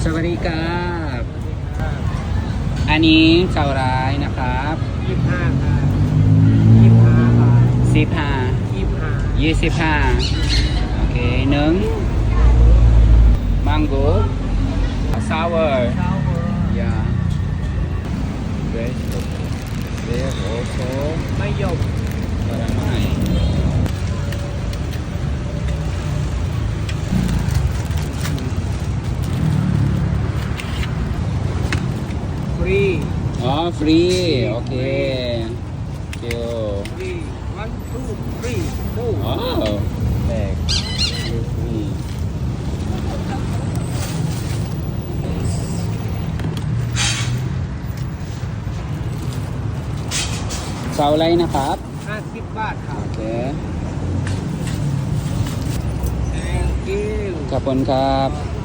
สวัสดีครับอันนี้เจ้าร้ายนะครับ25ครับ25 บาท 15 25 25โอเคหนึ่งมังโก้ซาวเวอร์ Sour yeah vegetable there also มะยม ผลไม้ ฟรี อ๋อฟรีโอเคเกียว ฟรี1 2 3 4 อ๋อแปลกฟรีเสาอะไรนะครับ 50 บาทครั โอบ เค thank you ขอบคุณครับ